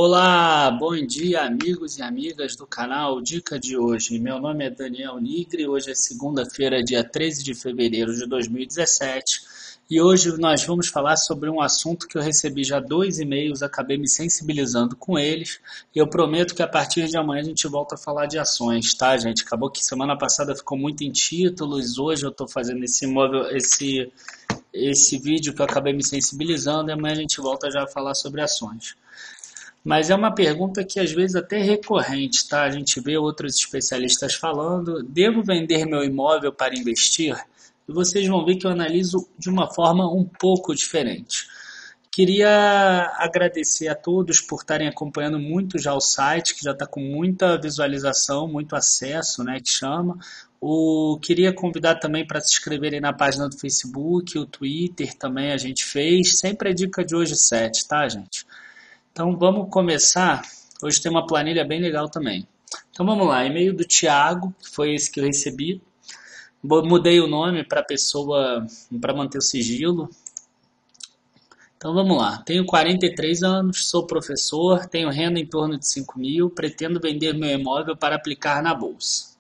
Olá, bom dia amigos e amigas do canal Dica de hoje. Meu nome é Daniel Nigri, hoje é segunda-feira, dia 13 de fevereiro de 2017 e hoje nós vamos falar sobre um assunto que eu recebi já 2 e-mails, acabei me sensibilizando com eles e eu prometo que a partir de amanhã a gente volta a falar de ações, tá gente? Acabou que semana passada ficou muito em títulos, hoje eu estou fazendo esse vídeo que eu acabei me sensibilizando e amanhã a gente volta já a falar sobre ações. Mas é uma pergunta que às vezes até é recorrente, tá? A gente vê outros especialistas falando, devo vender meu imóvel para investir? E vocês vão ver que eu analiso de uma forma um pouco diferente. Queria agradecer a todos por estarem acompanhando muito já o site, que já está com muita visualização, muito acesso, né, que chama. Queria convidar também para se inscreverem na página do Facebook, o Twitter também a gente fez. Sempre a dica de hoje 7, tá, gente? Então vamos começar. Hoje tem uma planilha bem legal também. Então vamos lá, e-mail do Thiago, que foi esse que eu recebi. Mudei o nome para a pessoa, para manter o sigilo. Então vamos lá, tenho 43 anos, sou professor, tenho renda em torno de 5 mil, pretendo vender meu imóvel para aplicar na bolsa.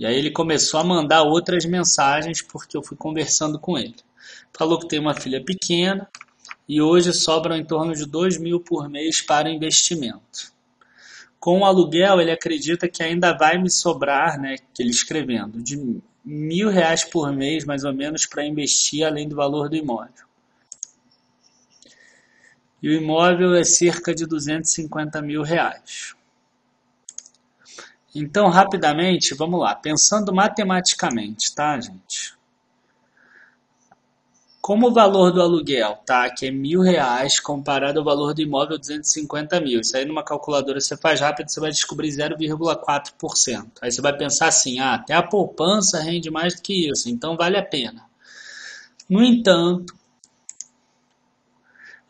E aí ele começou a mandar outras mensagens porque eu fui conversando com ele. Falou que tem uma filha pequena, e hoje sobram em torno de 2 mil por mês para investimento. Com o aluguel, ele acredita que ainda vai me sobrar, né, que ele escrevendo, de R$ 1.000 por mês, mais ou menos, para investir além do valor do imóvel. E o imóvel é cerca de R$ 250 mil. Então, rapidamente, vamos lá, pensando matematicamente, tá, gente? Como o valor do aluguel, tá, que é R$ 1.000 comparado ao valor do imóvel 250 mil, isso aí numa calculadora você faz rápido, você vai descobrir 0,4%. Aí você vai pensar assim, até a poupança rende mais do que isso, então vale a pena. No entanto,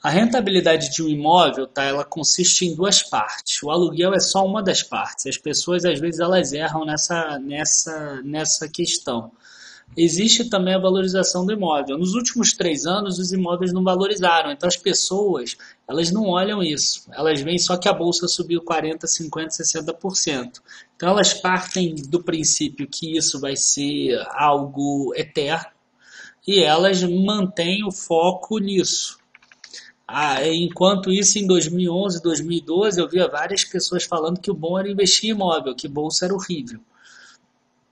a rentabilidade de um imóvel, tá, ela consiste em duas partes. O aluguel é só uma das partes. As pessoas às vezes elas erram nessa questão. Existe também a valorização do imóvel. Nos últimos 3 anos, os imóveis não valorizaram. Então, as pessoas, elas não olham isso. Elas veem só que a bolsa subiu 40%, 50%, 60%. Então, elas partem do princípio que isso vai ser algo eterno e elas mantêm o foco nisso. Enquanto isso, em 2011, 2012, eu via várias pessoas falando que o bom era investir em imóvel, que bolsa era horrível.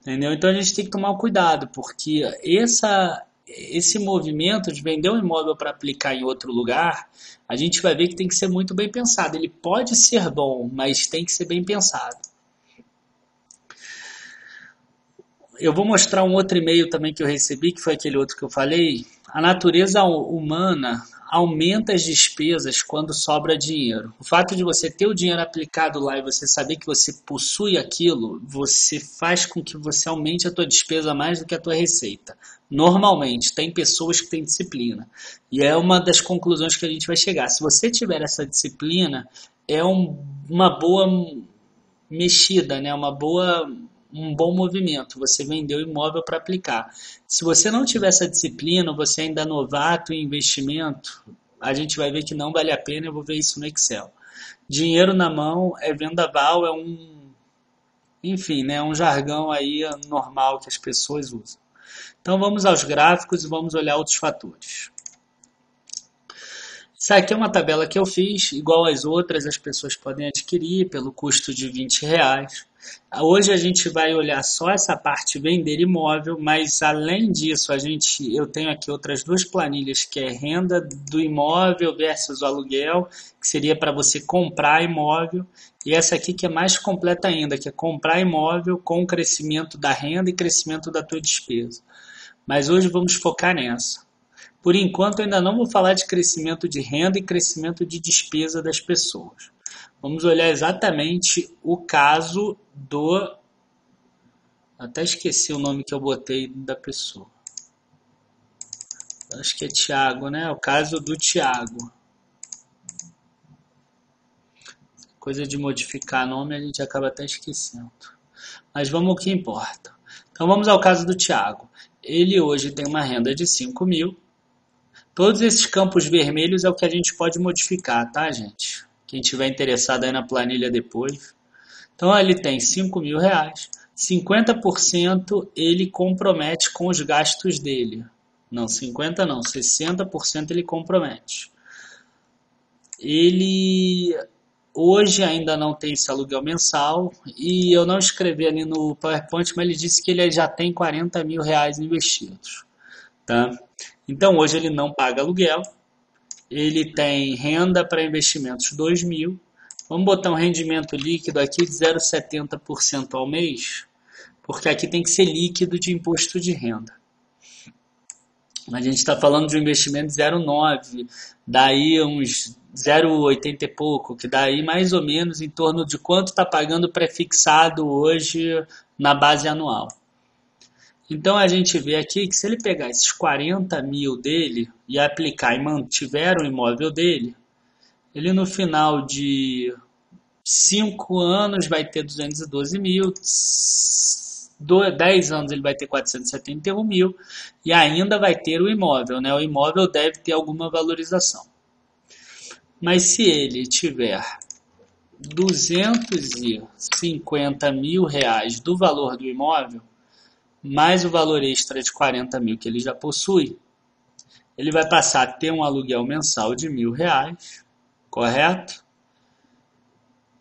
Entendeu? Então a gente tem que tomar cuidado, porque esse movimento de vender um imóvel para aplicar em outro lugar, a gente vai ver que tem que ser muito bem pensado. Ele pode ser bom, mas tem que ser bem pensado. Eu vou mostrar um outro e-mail também que eu recebi, que foi aquele outro que eu falei. A natureza humana aumenta as despesas quando sobra dinheiro. O fato de você ter o dinheiro aplicado lá e você saber que você possui aquilo, você faz com que você aumente a tua despesa mais do que a tua receita. Normalmente, tem pessoas que têm disciplina. E é uma das conclusões que a gente vai chegar. Se você tiver essa disciplina, é uma boa mexida, né? Um bom movimento, você vendeu o imóvel para aplicar. Se você não tiver essa disciplina, você ainda é novato em investimento, a gente vai ver que não vale a pena, eu vou ver isso no Excel. Dinheiro na mão é vendaval, enfim, né, um jargão aí normal que as pessoas usam. Então vamos aos gráficos e vamos olhar outros fatores. Isso aqui é uma tabela que eu fiz, igual às outras, as pessoas podem adquirir pelo custo de R$ 20. Hoje a gente vai olhar só essa parte vender imóvel, mas além disso eu tenho aqui outras duas planilhas, que é renda do imóvel versus o aluguel, que seria para você comprar imóvel, e essa aqui que é mais completa ainda, que é comprar imóvel com crescimento da renda e crescimento da tua despesa. Mas hoje vamos focar nessa. Por enquanto, eu ainda não vou falar de crescimento de renda e crescimento de despesa das pessoas. Vamos olhar exatamente o caso do... Até esqueci o nome que eu botei da pessoa. Acho que é Thiago, né? O caso do Thiago. Coisa de modificar nome a gente acaba até esquecendo. Mas vamos ao que importa. Então vamos ao caso do Thiago. Ele hoje tem uma renda de 5 mil. Todos esses campos vermelhos é o que a gente pode modificar, tá, gente? Quem tiver interessado aí na planilha depois. Então ele tem R$ 5.000, 50% ele compromete com os gastos dele. Não, 50 não, 60% ele compromete. Ele hoje ainda não tem esse aluguel mensal e eu não escrevi ali no PowerPoint, mas ele disse que ele já tem R$ 40.000 investidos. Tá? Então hoje ele não paga aluguel, ele tem renda para investimentos 2.000. Vamos botar um rendimento líquido aqui de 0,70% ao mês, porque aqui tem que ser líquido de imposto de renda. A gente está falando de um investimento de 0,9, daí uns 0,80 e pouco, que daí mais ou menos em torno de quanto está pagando prefixado hoje na base anual. Então a gente vê aqui que se ele pegar esses 40.000 dele e aplicar e mantiver o imóvel dele, ele no final de 5 anos vai ter 212.000, 10 anos ele vai ter 471.000 e ainda vai ter o imóvel, né? O imóvel deve ter alguma valorização. Mas se ele tiver R$ 250.000 do valor do imóvel, mais o valor extra de 40.000 que ele já possui, ele vai passar a ter um aluguel mensal de R$ 1.000, correto?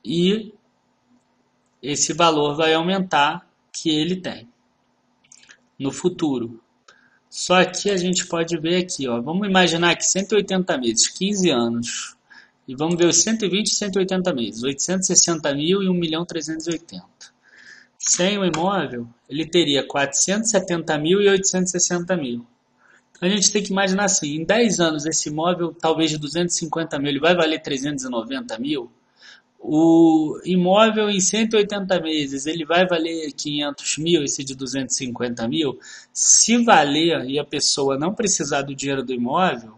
E esse valor vai aumentar que ele tem no futuro. Só que a gente pode ver aqui, ó, vamos imaginar que 180 meses, 15 anos, e vamos ver os 120 e 180 meses, 860.000 e 1.380.000. Sem o imóvel, ele teria 470.000 e 860.000. Então a gente tem que imaginar assim, em 10 anos esse imóvel, talvez de 250.000, ele vai valer 390.000. O imóvel em 180 meses, ele vai valer 500.000, esse de 250.000. Se valer e a pessoa não precisar do dinheiro do imóvel,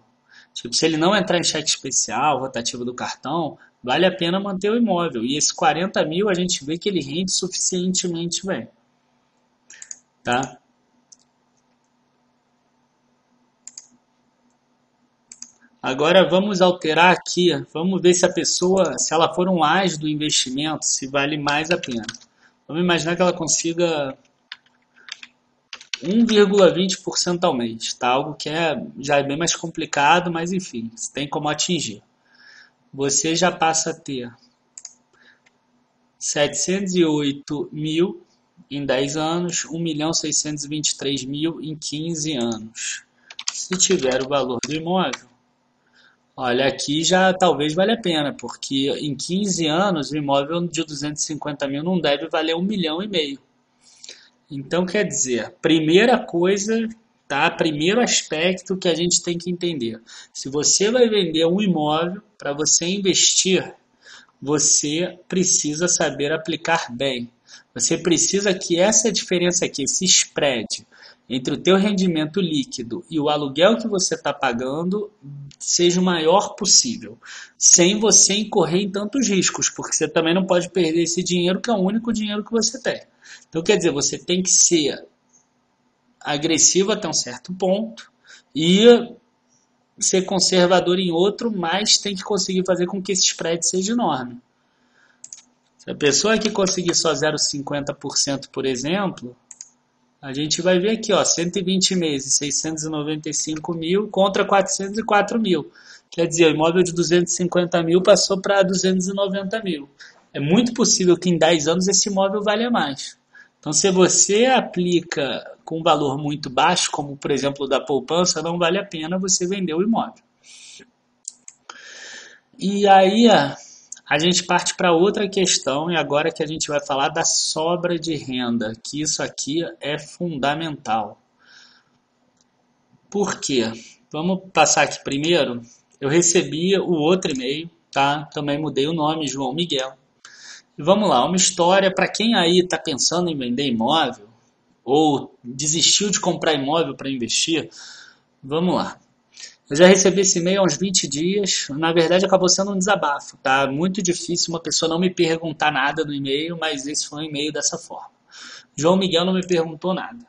tipo, se ele não entrar em cheque especial, rotativo do cartão, vale a pena manter o imóvel. E esse 40.000 a gente vê que ele rende suficientemente bem. Tá? Agora vamos alterar aqui, vamos ver se a pessoa, se ela for um as do investimento, se vale mais a pena. Vamos imaginar que ela consiga 1,20% ao mês, tá? Algo que já é bem mais complicado, mas enfim, tem como atingir. Você já passa a ter 708.000 em 10 anos, 1.623.000 em 15 anos. Se tiver o valor do imóvel, olha, aqui já talvez valha a pena, porque em 15 anos o imóvel de 250.000 não deve valer 1,5 milhão. Então, quer dizer, primeira coisa, tá? Primeiro aspecto que a gente tem que entender. Se você vai vender um imóvel, para você investir, você precisa saber aplicar bem. Você precisa que essa diferença aqui, esse spread entre o teu rendimento líquido e o aluguel que você está pagando seja o maior possível, sem você incorrer em tantos riscos, porque você também não pode perder esse dinheiro, que é o único dinheiro que você tem. Então, quer dizer, você tem que ser agressivo até um certo ponto e ser conservador em outro, mas tem que conseguir fazer com que esse spread seja enorme. Se a pessoa que conseguir só 0,50%, por exemplo, a gente vai ver aqui, ó, 120 meses, 695.000 contra 404.000. Quer dizer, o imóvel de 250.000 passou para 290.000. É muito possível que em 10 anos esse imóvel valha mais. Então, se você aplica com um valor muito baixo, como por exemplo o da poupança, não vale a pena você vender o imóvel. E aí a gente parte para outra questão, e agora que a gente vai falar da sobra de renda, que isso aqui é fundamental. Por quê? Vamos passar aqui primeiro. Eu recebi o outro e-mail, tá? Também mudei o nome, João Miguel. E vamos lá, uma história para quem aí está pensando em vender imóvel ou desistiu de comprar imóvel para investir. Vamos lá. Eu já recebi esse e-mail há uns 20 dias. Na verdade, acabou sendo um desabafo, tá? Muito difícil uma pessoa não me perguntar nada no e-mail, mas esse foi um e-mail dessa forma. João Miguel não me perguntou nada.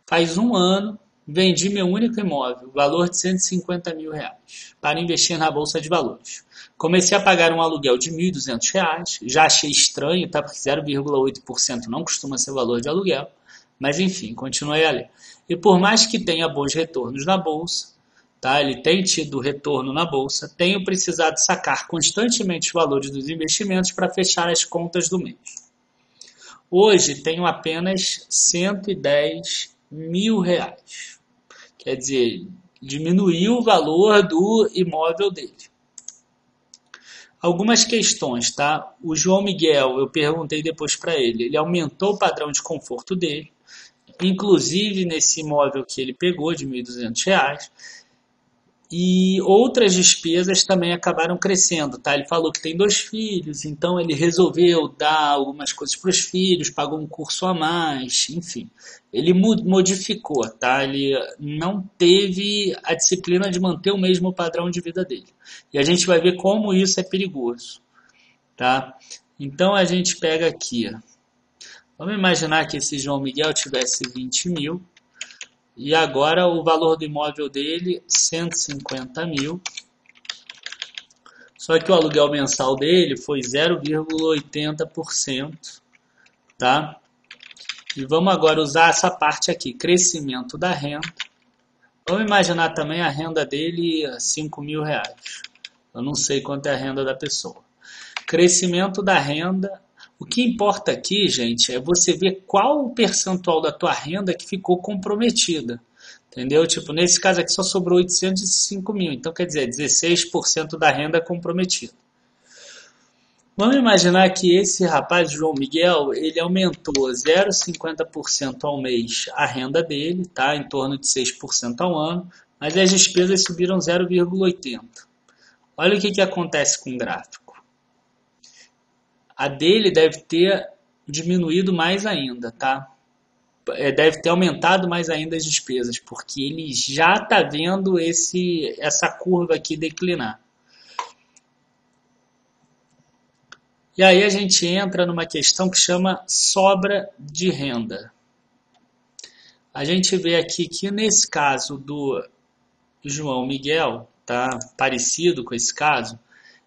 Faz um ano, Vendi meu único imóvel, valor de R$ 150.000, para investir na Bolsa de Valores. Comecei a pagar um aluguel de R$ 1.200, já achei estranho, tá? Porque 0,8% não costuma ser valor de aluguel, mas enfim, continuei a ler. E por mais que tenha bons retornos na Bolsa, tá? Ele tem tido retorno na Bolsa, tenho precisado sacar constantemente os valores dos investimentos para fechar as contas do mês. Hoje tenho apenas R$ 110.000. Quer dizer, diminuiu o valor do imóvel dele. Algumas questões, tá? O João Miguel, eu perguntei depois para ele, ele aumentou o padrão de conforto dele, inclusive nesse imóvel que ele pegou de R$ 1.200, e outras despesas também acabaram crescendo, tá? Ele falou que tem 2 filhos, então ele resolveu dar algumas coisas para os filhos, pagou um curso a mais, enfim. Ele modificou, tá? Ele não teve a disciplina de manter o mesmo padrão de vida dele. E a gente vai ver como isso é perigoso, tá? Então a gente pega aqui, vamos imaginar que esse João Miguel tivesse 20 mil, e agora o valor do imóvel dele, 150 mil. Só que o aluguel mensal dele foi 0,80%, tá? E vamos agora usar essa parte aqui, crescimento da renda. Vamos imaginar também a renda dele, R$ 5.000. Eu não sei quanto é a renda da pessoa. Crescimento da renda. O que importa aqui, gente, é você ver qual o percentual da tua renda que ficou comprometida. Entendeu? Tipo, nesse caso aqui só sobrou 805 mil. Então, quer dizer, 16% da renda comprometida. Vamos imaginar que esse rapaz, João Miguel, ele aumentou 0,50% ao mês a renda dele, tá? Em torno de 6% ao ano, mas as despesas subiram 0,80%. Olha o que acontece com o gráfico. A dele deve ter diminuído mais ainda, tá? Deve ter aumentado mais ainda as despesas, porque ele já está vendo essa curva aqui declinar. E aí a gente entra numa questão que chama sobra de renda. A gente vê aqui que nesse caso do João Miguel, tá? Parecido com esse caso,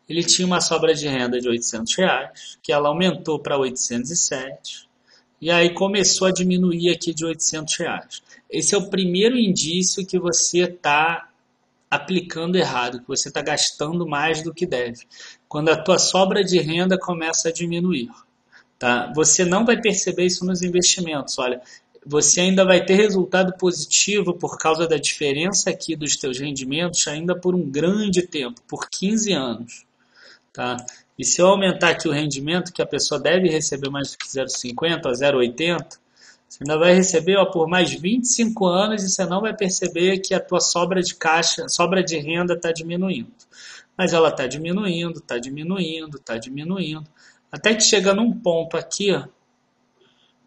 ele tinha uma sobra de renda de R$ 800, que ela aumentou para 807, e aí começou a diminuir aqui de R$ 800. Esse é o primeiro indício que você está aplicando errado, que você está gastando mais do que deve. Quando a tua sobra de renda começa a diminuir, tá? Você não vai perceber isso nos investimentos, olha. Você ainda vai ter resultado positivo por causa da diferença aqui dos teus rendimentos ainda por um grande tempo, por 15 anos. Tá? E se eu aumentar aqui o rendimento, que a pessoa deve receber mais do que 0,50 ou 0,80, você ainda vai receber por mais 25 anos e você não vai perceber que a tua sobra de caixa, sobra de renda está diminuindo. Mas ela está diminuindo, está diminuindo, está diminuindo. Até que chega num ponto aqui,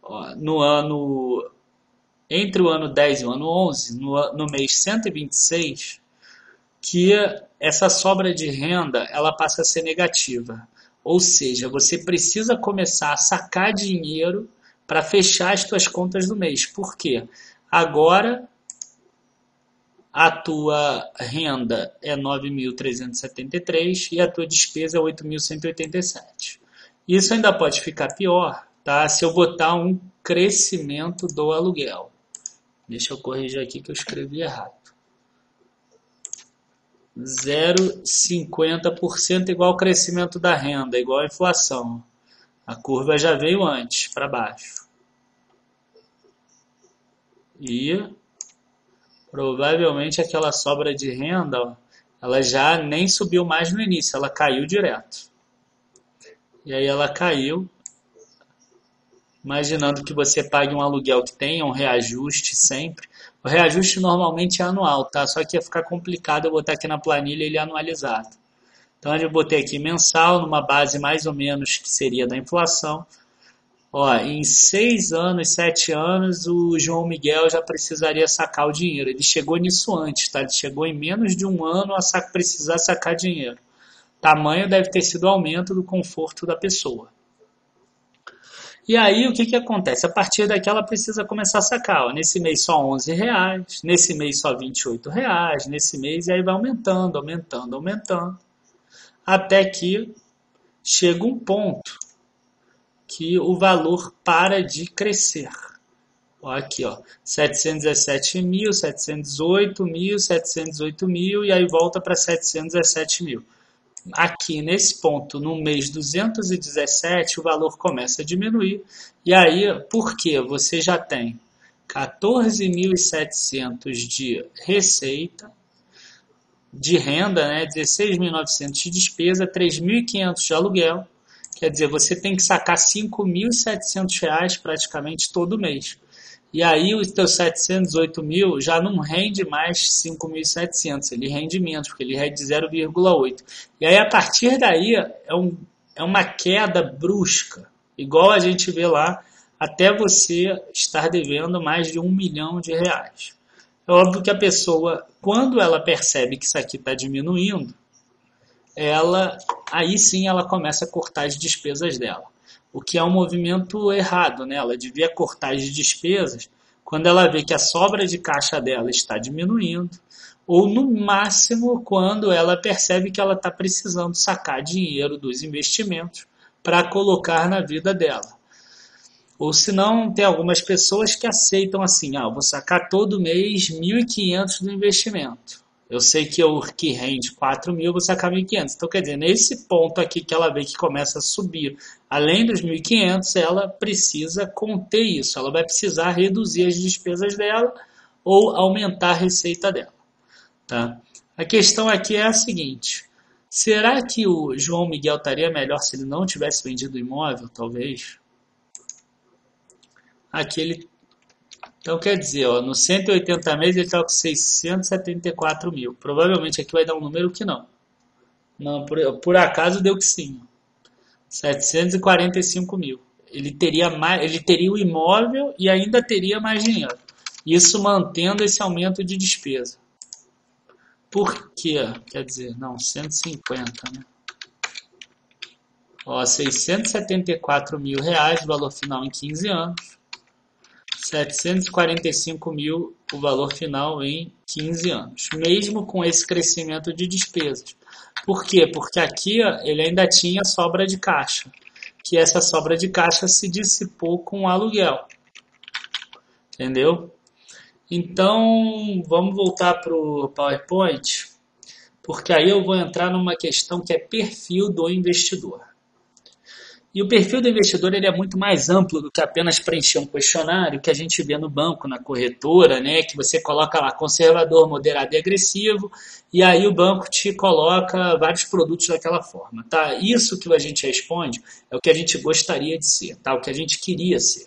ó, entre o ano 10 e o ano 11, no mês 126, que essa sobra de renda ela passa a ser negativa. Ou seja, você precisa começar a sacar dinheiro para fechar as tuas contas do mês. Por quê? Agora a tua renda é 9.373 e a tua despesa é 8.187. Isso ainda pode ficar pior, tá? Se eu botar um crescimento do aluguel. Deixa eu corrigir aqui que eu escrevi errado. 0,50% igual ao crescimento da renda, igual à inflação. A curva já veio antes, para baixo. E provavelmente aquela sobra de renda, ó, ela já nem subiu mais no início, ela caiu direto. E aí ela caiu, imaginando que você pague um aluguel que tenha um reajuste sempre. O reajuste normalmente é anual, tá? Só que ia ficar complicado eu botar aqui na planilha ele anualizado. Então eu botei aqui mensal, numa base mais ou menos que seria da inflação. Ó, em 6 anos, 7 anos, o João Miguel já precisaria sacar o dinheiro. Ele chegou nisso antes, tá? Ele chegou em menos de um ano a precisar sacar dinheiro. Tamanho deve ter sido o aumento do conforto da pessoa. E aí, o que que acontece? A partir daqui, ela precisa começar a sacar. Ó, nesse mês só R$ 11, nesse mês só R$ 28, nesse mês, e aí vai aumentando, aumentando, aumentando, até que chega um ponto que o valor para de crescer. Ó, aqui, ó, 717 mil, 718 mil, 718 mil, e aí volta para 717 mil. Aqui nesse ponto, no mês 217, o valor começa a diminuir. E aí, por quê? Você já tem 14.700 de receita, de renda, né? 16.900 de despesa, 3.500 de aluguel. Quer dizer, você tem que sacar R$ 5.700 praticamente todo mês. E aí os teus 708 mil já não rende mais 5.700, ele rende menos, porque ele rende 0,8. E aí a partir daí é uma queda brusca, igual a gente vê lá, até você estar devendo mais de R$ 1 milhão. É óbvio que a pessoa, quando ela percebe que isso aqui está diminuindo, aí sim ela começa a cortar as despesas dela. O que é um movimento errado, né? Ela devia cortar as despesas quando ela vê que a sobra de caixa dela está diminuindo, ou no máximo quando ela percebe que ela está precisando sacar dinheiro dos investimentos para colocar na vida dela. Ou se não, tem algumas pessoas que aceitam assim, eu vou sacar todo mês 1.500 do investimento. Eu sei que o que rende 4 mil, eu vou sacar 1.500. Então, quer dizer, nesse ponto aqui que ela vê que começa a subir, além dos 1.500, ela precisa conter isso. Ela vai precisar reduzir as despesas dela ou aumentar a receita dela. Tá? A questão aqui é a seguinte: será que o João Miguel estaria melhor se ele não tivesse vendido o imóvel, talvez? Aqui ele. Então quer dizer, ó, no 180 meses ele está com 674 mil. Provavelmente aqui vai dar um número que não. Não, por acaso deu que sim. 745 mil. Ele teria o imóvel e ainda teria mais dinheiro. Isso mantendo esse aumento de despesa. Por quê? Quer dizer, não, 150, né? Ó, 674 mil reais, valor final em 15 anos. 745 mil o valor final em 15 anos, mesmo com esse crescimento de despesas. Por quê? Porque aqui ele ainda tinha sobra de caixa, que essa sobra de caixa se dissipou com o aluguel. Entendeu? Então, vamos voltar para o PowerPoint, porque aí eu vou entrar numa questão que é perfil do investidor. E o perfil do investidor ele é muito mais amplo do que apenas preencher um questionário que a gente vê no banco, na corretora, né? Que você coloca lá conservador, moderado e agressivo, e aí o banco te coloca vários produtos daquela forma, tá? Isso que a gente responde é o que a gente gostaria de ser, tá? O que a gente queria ser.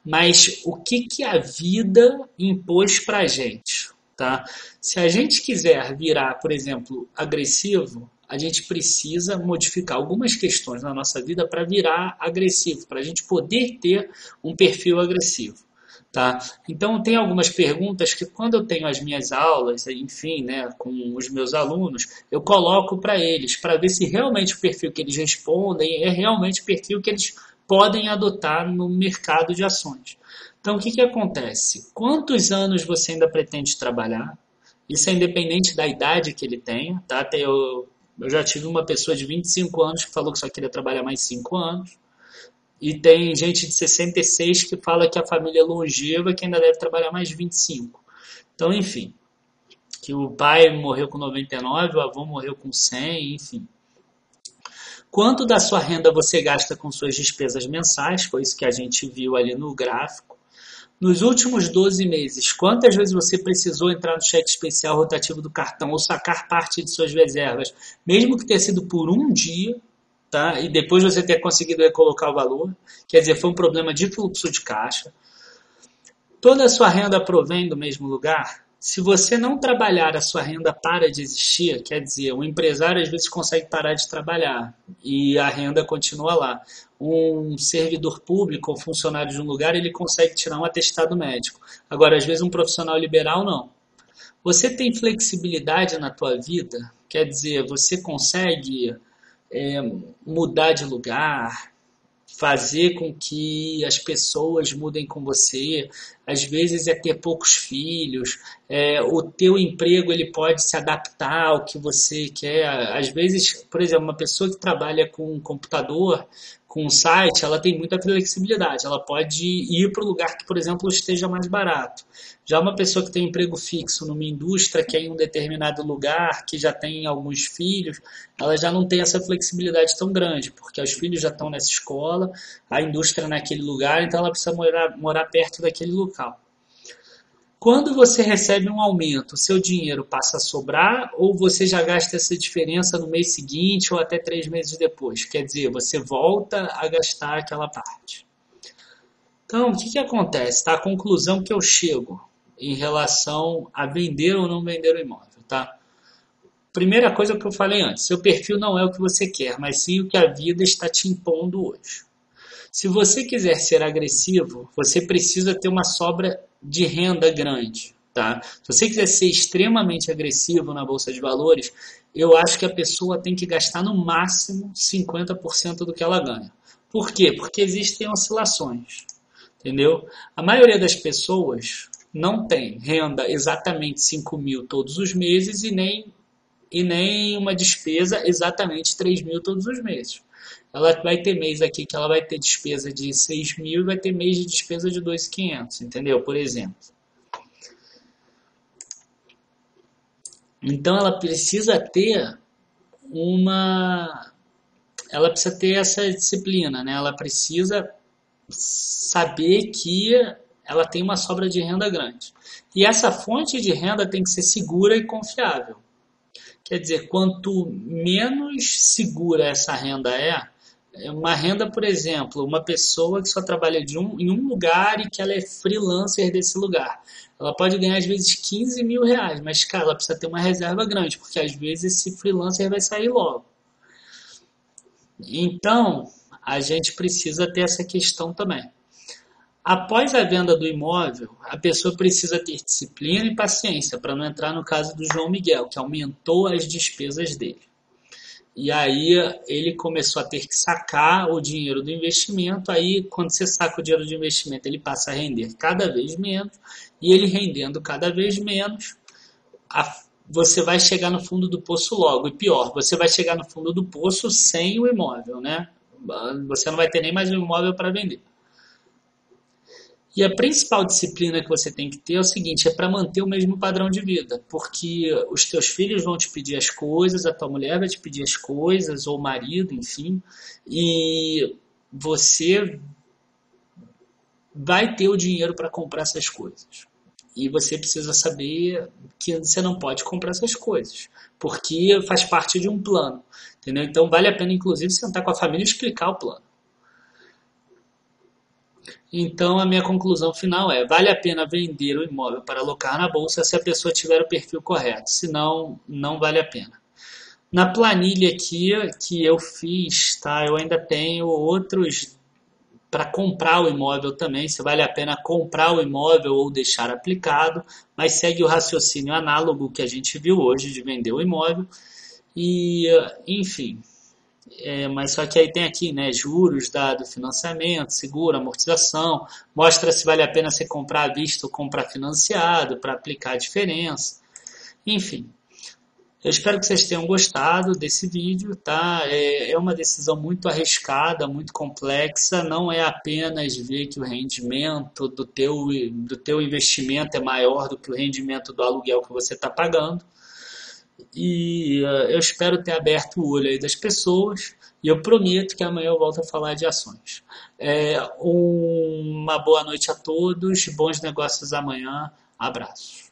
Mas o que a vida impôs pra gente, tá? Se a gente quiser virar, por exemplo, agressivo, a gente precisa modificar algumas questões na nossa vida para virar agressivo, para a gente poder ter um perfil agressivo. Tá? Então, tem algumas perguntas que quando eu tenho as minhas aulas, enfim, né, com os meus alunos, eu coloco para eles, para ver se realmente o perfil que eles respondem é realmente o perfil que eles podem adotar no mercado de ações. Então, o que acontece? Quantos anos você ainda pretende trabalhar? Isso é independente da idade que ele tenha, tá? Eu já tive uma pessoa de 25 anos que falou que só queria trabalhar mais 5 anos. E tem gente de 66 que fala que a família é longeva que ainda deve trabalhar mais 25. Então, enfim, que o pai morreu com 99, o avô morreu com 100, enfim. Quanto da sua renda você gasta com suas despesas mensais? Foi isso que a gente viu ali no gráfico. Nos últimos 12 meses, quantas vezes você precisou entrar no cheque especial rotativo do cartão ou sacar parte de suas reservas, mesmo que tenha sido por um dia, tá? E depois você ter conseguido recolocar o valor? Quer dizer, foi um problema de fluxo de caixa. Toda a sua renda provém do mesmo lugar? Se você não trabalhar, a sua renda para de existir, quer dizer, um empresário às vezes consegue parar de trabalhar e a renda continua lá. Um servidor público ou funcionário de um lugar, ele consegue tirar um atestado médico. Agora, às vezes um profissional liberal não. Você tem flexibilidade na tua vida? Quer dizer, você consegue mudar de lugar, fazer com que as pessoas mudem com você, às vezes é ter poucos filhos, o teu emprego ele pode se adaptar ao que você quer, às vezes, por exemplo, uma pessoa que trabalha com um computador, com um site, ela tem muita flexibilidade, ela pode ir para o lugar que, por exemplo, esteja mais barato. Já uma pessoa que tem um emprego fixo numa indústria, que é em um determinado lugar, que já tem alguns filhos, ela já não tem essa flexibilidade tão grande, porque os filhos já estão nessa escola, a indústria naquele lugar, então ela precisa morar perto daquele local. Quando você recebe um aumento, o seu dinheiro passa a sobrar ou você já gasta essa diferença no mês seguinte ou até 3 meses depois? Quer dizer, você volta a gastar aquela parte. Então, o que acontece? Tá? A conclusão que eu chego em relação a vender ou não vender o imóvel. Tá? Primeira coisa que eu falei antes, seu perfil não é o que você quer, mas sim o que a vida está te impondo hoje. Se você quiser ser agressivo, você precisa ter uma sobra de renda grande. Tá? Se você quiser ser extremamente agressivo na Bolsa de Valores, eu acho que a pessoa tem que gastar no máximo 50% do que ela ganha. Por quê? Porque existem oscilações. Entendeu? A maioria das pessoas não tem renda exatamente 5 mil todos os meses e nem uma despesa exatamente 3 mil todos os meses. Ela vai ter mês aqui que ela vai ter despesa de 6 mil e vai ter mês de despesa de 2.500, entendeu? Por exemplo. Então ela precisa ter essa disciplina, né? Ela precisa saber que ela tem uma sobra de renda grande. E essa fonte de renda tem que ser segura e confiável. Quer dizer, quanto menos segura essa renda uma renda, por exemplo, uma pessoa que só trabalha em um lugar e que ela é freelancer desse lugar. Ela pode ganhar às vezes 15 mil reais, mas cara, ela precisa ter uma reserva grande, porque às vezes esse freelancer vai sair logo. Então, a gente precisa ter essa questão também. Após a venda do imóvel, a pessoa precisa ter disciplina e paciência para não entrar no caso do João Miguel, que aumentou as despesas dele. E aí ele começou a ter que sacar o dinheiro do investimento. Aí, quando você saca o dinheiro do investimento, ele passa a render cada vez menos. E ele rendendo cada vez menos, você vai chegar no fundo do poço logo. E pior, você vai chegar no fundo do poço sem o imóvel, né? Você não vai ter nem mais um imóvel para vender. E a principal disciplina que você tem que ter é o seguinte, é para manter o mesmo padrão de vida, porque os teus filhos vão te pedir as coisas, a tua mulher vai te pedir as coisas, ou o marido, enfim, e você vai ter o dinheiro para comprar essas coisas. E você precisa saber que você não pode comprar essas coisas, porque faz parte de um plano, entendeu? Então vale a pena, inclusive, sentar com a família e explicar o plano. Então, a minha conclusão final vale a pena vender o imóvel para alocar na bolsa se a pessoa tiver o perfil correto, senão não vale a pena. Na planilha aqui que eu fiz, tá? Eu ainda tenho outros para comprar o imóvel também, se vale a pena comprar o imóvel ou deixar aplicado, mas segue o raciocínio análogo que a gente viu hoje de vender o imóvel e, enfim... mas só que aí tem aqui, né, juros do financiamento, seguro, amortização, mostra se vale a pena você comprar à vista ou comprar financiado para aplicar a diferença. Enfim, eu espero que vocês tenham gostado desse vídeo, tá? É uma decisão muito arriscada, muito complexa, não é apenas ver que o rendimento do teu investimento é maior do que o rendimento do aluguel que você está pagando. E eu espero ter aberto o olho aí das pessoas e eu prometo que amanhã eu volto a falar de ações. Uma boa noite a todos, bons negócios amanhã, abraços.